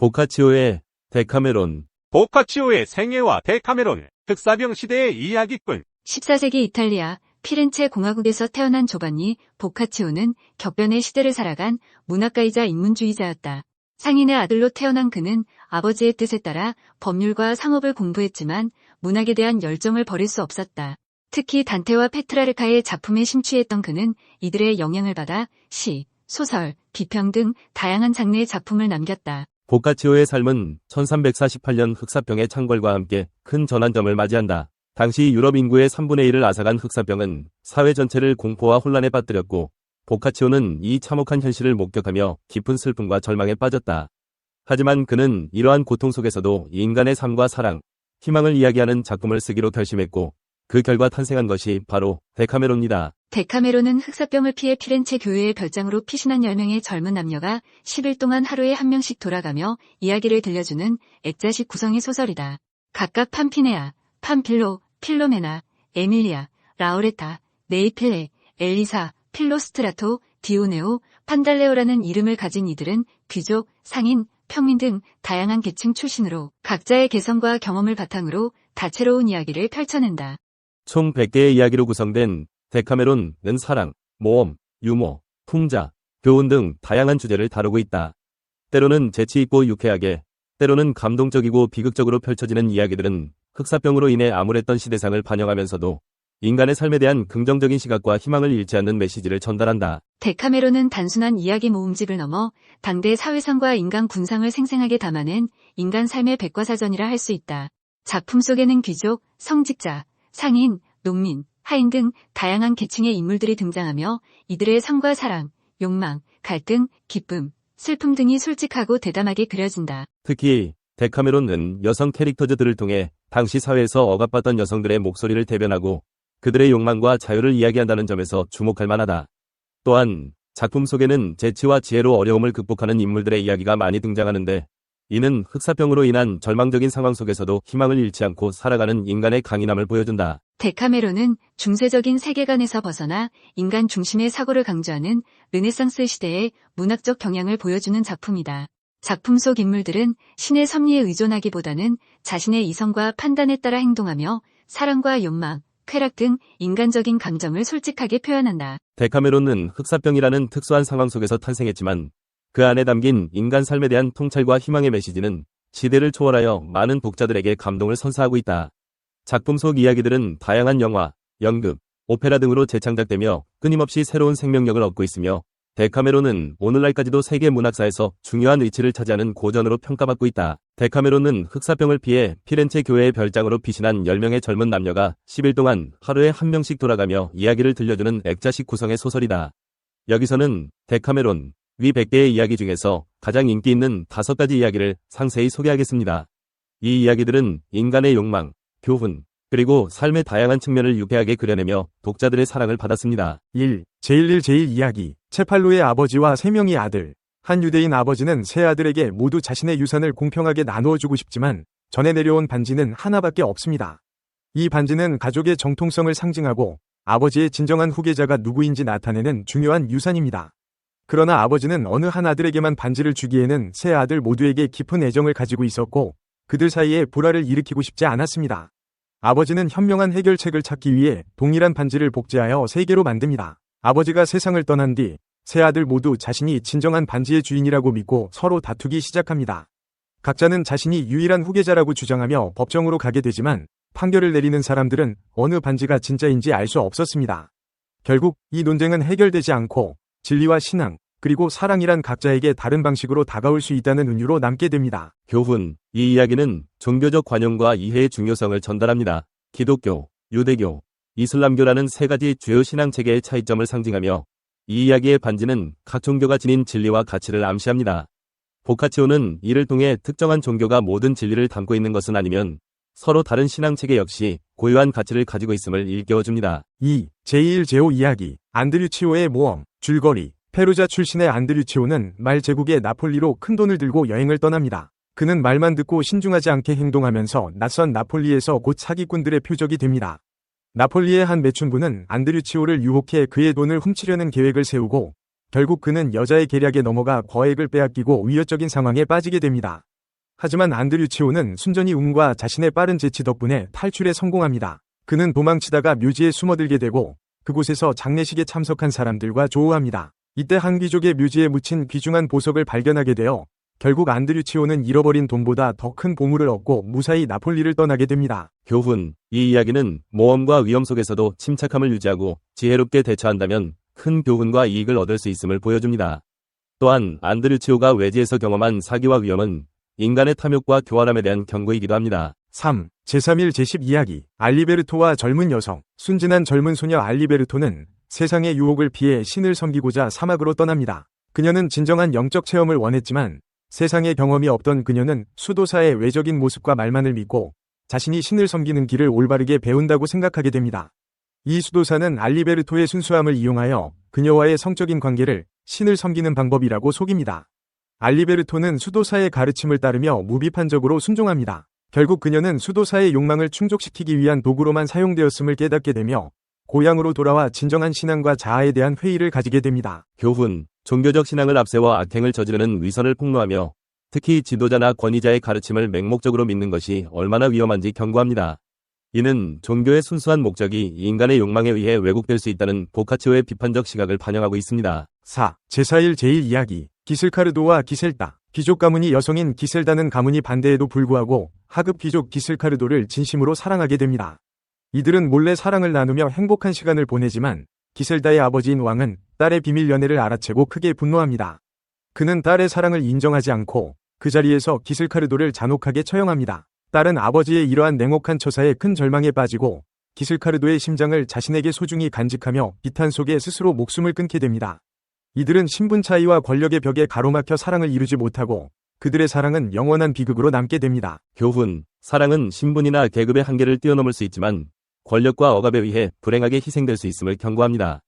보카치오의 데카메론. 보카치오의 생애와 데카메론, 흑사병 시대의 이야기꾼. 14세기 이탈리아 피렌체 공화국에서 태어난 조반니 보카치오는 격변의 시대를 살아간 문학가이자 인문주의자였다. 상인의 아들로 태어난 그는 아버지의 뜻에 따라 법률과 상업을 공부했지만 문학에 대한 열정을 버릴 수 없었다. 특히 단테와 페트라르카의 작품에 심취했던 그는 이들의 영향을 받아 시, 소설, 비평 등 다양한 장르의 작품을 남겼다. 보카치오의 삶은 1348년 흑사병의 창궐과 함께 큰 전환점을 맞이한다. 당시 유럽 인구의 3분의 1을 앗아간 흑사병은 사회 전체를 공포와 혼란에 빠뜨렸고 보카치오는 이 참혹한 현실을 목격하며 깊은 슬픔과 절망에 빠졌다. 하지만 그는 이러한 고통 속에서도 인간의 삶과 사랑, 희망을 이야기하는 작품을 쓰기로 결심했고 그 결과 탄생한 것이 바로 데카메론이다. 데카메론은 흑사병을 피해 피렌체 교회의 별장으로 피신한 10명의 젊은 남녀가 10일 동안 하루에 한 명씩 돌아가며 이야기를 들려주는 액자식 구성의 소설이다. 각각 팜피네아, 팜필로, 필로메나, 에밀리아, 라우레타, 네이필레, 엘리사, 필로스트라토, 디오네오, 판달레오라는 이름을 가진 이들은 귀족, 상인, 평민 등 다양한 계층 출신으로 각자의 개성과 경험을 바탕으로 다채로운 이야기를 펼쳐낸다. 총 100개의 이야기로 구성된 데카메론은 사랑, 모험, 유머, 풍자, 교훈 등 다양한 주제를 다루고 있다. 때로는 재치있고 유쾌하게, 때로는 감동적이고 비극적으로 펼쳐지는 이야기들은 흑사병으로 인해 암울했던 시대상을 반영하면서도 인간의 삶에 대한 긍정적인 시각과 희망을 잃지 않는 메시지를 전달한다. 데카메론은 단순한 이야기 모음집을 넘어 당대 사회상과 인간 군상을 생생하게 담아낸 인간 삶의 백과사전이라 할 수 있다. 작품 속에는 귀족, 성직자, 상인, 농민, 하인 등 다양한 계층의 인물들이 등장하며 이들의 삶과 사랑, 욕망, 갈등, 기쁨, 슬픔 등이 솔직하고 대담하게 그려진다. 특히 데카메론은 여성 캐릭터들을 통해 당시 사회에서 억압받던 여성들의 목소리를 대변하고 그들의 욕망과 자유를 이야기한다는 점에서 주목할 만하다. 또한 작품 속에는 재치와 지혜로 어려움을 극복하는 인물들의 이야기가 많이 등장하는데 이는 흑사병으로 인한 절망적인 상황 속에서도 희망을 잃지 않고 살아가는 인간의 강인함을 보여준다. 데카메론은 중세적인 세계관에서 벗어나 인간 중심의 사고를 강조하는 르네상스 시대의 문학적 경향을 보여주는 작품이다. 작품 속 인물들은 신의 섭리에 의존하기보다는 자신의 이성과 판단에 따라 행동하며 사랑과 욕망, 쾌락 등 인간적인 감정을 솔직하게 표현한다. 데카메론은 흑사병이라는 특수한 상황 속에서 탄생했지만 그 안에 담긴 인간 삶에 대한 통찰과 희망의 메시지는 시대를 초월하여 많은 독자들에게 감동을 선사하고 있다. 작품 속 이야기들은 다양한 영화, 연극, 오페라 등으로 재창작되며 끊임없이 새로운 생명력을 얻고 있으며 데카메론은 오늘날까지도 세계 문학사에서 중요한 위치를 차지하는 고전으로 평가받고 있다. 데카메론은 흑사병을 피해 피렌체 교회의 별장으로 피신한 10명의 젊은 남녀가 10일 동안 하루에 한 명씩 돌아가며 이야기를 들려주는 액자식 구성의 소설이다. 여기서는 데카메론, 위 100개의 이야기 중에서 가장 인기 있는 5가지 이야기를 상세히 소개하겠습니다. 이 이야기들은 인간의 욕망, 교훈, 그리고 삶의 다양한 측면을 유쾌하게 그려내며 독자들의 사랑을 받았습니다. 1. 제11 제1 이야기. 체팔로의 아버지와 3명의 아들. 한 유대인 아버지는 세 아들에게 모두 자신의 유산을 공평하게 나누어주고 싶지만 전해 내려온 반지는 하나밖에 없습니다. 이 반지는 가족의 정통성을 상징하고 아버지의 진정한 후계자가 누구인지 나타내는 중요한 유산입니다. 그러나 아버지는 어느 한 아들에게만 반지를 주기에는 세 아들 모두에게 깊은 애정을 가지고 있었고 그들 사이에 불화를 일으키고 싶지 않았습니다. 아버지는 현명한 해결책을 찾기 위해 동일한 반지를 복제하여 3개로 만듭니다. 아버지가 세상을 떠난 뒤 세 아들 모두 자신이 진정한 반지의 주인이라고 믿고 서로 다투기 시작합니다. 각자는 자신이 유일한 후계자라고 주장하며 법정으로 가게 되지만 판결을 내리는 사람들은 어느 반지가 진짜인지 알 수 없었습니다. 결국 이 논쟁은 해결되지 않고 진리와 신앙, 그리고 사랑이란 각자에게 다른 방식으로 다가올 수 있다는 은유로 남게 됩니다. 교훈. 이 이야기는 종교적 관용과 이해의 중요성을 전달합니다. 기독교, 유대교, 이슬람교라는 3가지 주요 신앙체계의 차이점을 상징하며 이 이야기의 반지는 각 종교가 지닌 진리와 가치를 암시합니다. 보카치오는 이를 통해 특정한 종교가 모든 진리를 담고 있는 것은 아니면 서로 다른 신앙체계 역시 고유한 가치를 가지고 있음을 일깨워줍니다. 2. 제1 제5 이야기. 안드류치오의 모험. 줄거리. 페루자 출신의 안드류치오는 말 제국의 나폴리로 큰돈을 들고 여행을 떠납니다. 그는 말만 듣고 신중하지 않게 행동하면서 낯선 나폴리에서 곧 사기꾼들의 표적이 됩니다. 나폴리의 한 매춘부는 안드류치오를 유혹해 그의 돈을 훔치려는 계획을 세우고 결국 그는 여자의 계략에 넘어가 거액을 빼앗기고 위협적인 상황에 빠지게 됩니다. 하지만 안드류 치오는 순전히 운과 자신의 빠른 재치 덕분에 탈출에 성공합니다. 그는 도망치다가 묘지에 숨어들게 되고 그곳에서 장례식에 참석한 사람들과 조우합니다. 이때 한 귀족의 묘지에 묻힌 귀중한 보석을 발견하게 되어 결국 안드류 치오는 잃어버린 돈보다 더 큰 보물을 얻고 무사히 나폴리를 떠나게 됩니다. 교훈. 이 이야기는 모험과 위험 속에서도 침착함을 유지하고 지혜롭게 대처한다면 큰 교훈과 이익을 얻을 수 있음을 보여줍니다. 또한 안드류 치오가 외지에서 경험한 사기와 위험은 인간의 탐욕과 교활함에 대한 경고이기도 합니다. 3. 제3일 제10 이야기. 알리베르토와 젊은 여성. 순진한 젊은 소녀 알리베르토는 세상의 유혹을 피해 신을 섬기고자 사막으로 떠납니다. 그녀는 진정한 영적 체험을 원했지만 세상의 경험이 없던 그녀는 수도사의 외적인 모습과 말만을 믿고 자신이 신을 섬기는 길을 올바르게 배운다고 생각하게 됩니다. 이 수도사는 알리베르토의 순수함을 이용하여 그녀와의 성적인 관계를 신을 섬기는 방법이라고 속입니다. 알리베르토는 수도사의 가르침을 따르며 무비판적으로 순종합니다. 결국 그녀는 수도사의 욕망을 충족시키기 위한 도구로만 사용되었음을 깨닫게 되며 고향으로 돌아와 진정한 신앙과 자아에 대한 회의를 가지게 됩니다. 교훈. 종교적 신앙을 앞세워 악행을 저지르는 위선을 폭로하며 특히 지도자나 권위자의 가르침을 맹목적으로 믿는 것이 얼마나 위험한지 경고합니다. 이는 종교의 순수한 목적이 인간의 욕망에 의해 왜곡될 수 있다는 보카치오의 비판적 시각을 반영하고 있습니다. 4. 제4일 제1 이야기. 기슬카르도와 기셀다. 귀족 가문이 여성인 기셀다는 가문이 반대에도 불구하고 하급 귀족 기슬카르도를 진심으로 사랑하게 됩니다. 이들은 몰래 사랑을 나누며 행복한 시간을 보내지만 기셀다의 아버지인 왕은 딸의 비밀 연애를 알아채고 크게 분노합니다. 그는 딸의 사랑을 인정하지 않고 그 자리에서 기슬카르도를 잔혹하게 처형합니다. 딸은 아버지의 이러한 냉혹한 처사에 큰 절망에 빠지고 기슬카르도의 심장을 자신에게 소중히 간직하며 비탄 속에 스스로 목숨을 끊게 됩니다. 이들은 신분 차이와 권력의 벽에 가로막혀 사랑을 이루지 못하고 그들의 사랑은 영원한 비극으로 남게 됩니다. 교훈. 사랑은 신분이나 계급의 한계를 뛰어넘을 수 있지만 권력과 억압에 의해 불행하게 희생될 수 있음을 경고합니다.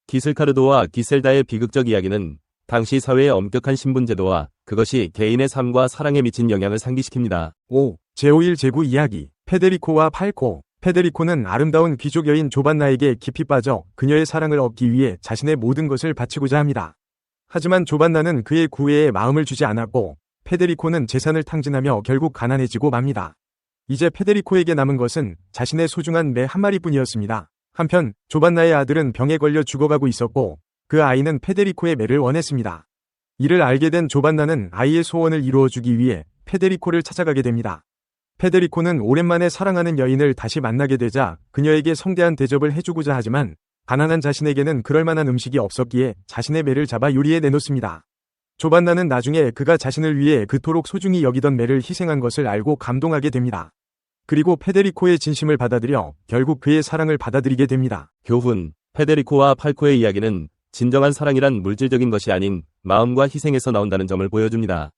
기슬카르도와 기셀다의 비극적 이야기는 당시 사회의 엄격한 신분제도와 그것이 개인의 삶과 사랑에 미친 영향을 상기시킵니다. 5. 제5일 제9 이야기. 페데리코와 팔코. 페데리코는 아름다운 귀족 여인 조반나에게 깊이 빠져 그녀의 사랑을 얻기 위해 자신의 모든 것을 바치고자 합니다. 하지만 조반나는 그의 구애에 마음을 주지 않았고 페데리코는 재산을 탕진하며 결국 가난해지고 맙니다. 이제 페데리코에게 남은 것은 자신의 소중한 매 한 마리뿐이었습니다. 한편 조반나의 아들은 병에 걸려 죽어가고 있었고 그 아이는 페데리코의 매를 원했습니다. 이를 알게 된 조반나는 아이의 소원을 이루어주기 위해 페데리코를 찾아가게 됩니다. 페데리코는 오랜만에 사랑하는 여인을 다시 만나게 되자 그녀에게 성대한 대접을 해주고자 하지만 가난한 자신에게는 그럴 만한 음식이 없었기에 자신의 매를 잡아 요리에 내놓습니다. 조반나는 나중에 그가 자신을 위해 그토록 소중히 여기던 매를 희생한 것을 알고 감동하게 됩니다. 그리고 페데리코의 진심을 받아들여 결국 그의 사랑을 받아들이게 됩니다. 교훈. 페데리코와 팔코의 이야기는 진정한 사랑이란 물질적인 것이 아닌 마음과 희생에서 나온다는 점을 보여줍니다.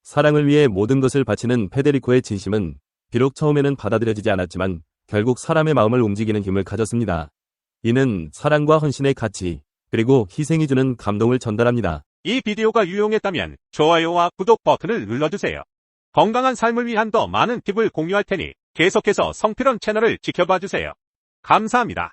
사랑을 위해 모든 것을 바치는 페데리코의 진심은 비록 처음에는 받아들여지지 않았지만 결국 사람의 마음을 움직이는 힘을 가졌습니다. 이는 사랑과 헌신의 가치, 그리고 희생이 주는 감동을 전달합니다. 이 비디오가 유용했다면 좋아요와 구독 버튼을 눌러주세요. 건강한 삶을 위한 더 많은 팁을 공유할 테니 계속해서 성필원 채널을 지켜봐 주세요. 감사합니다.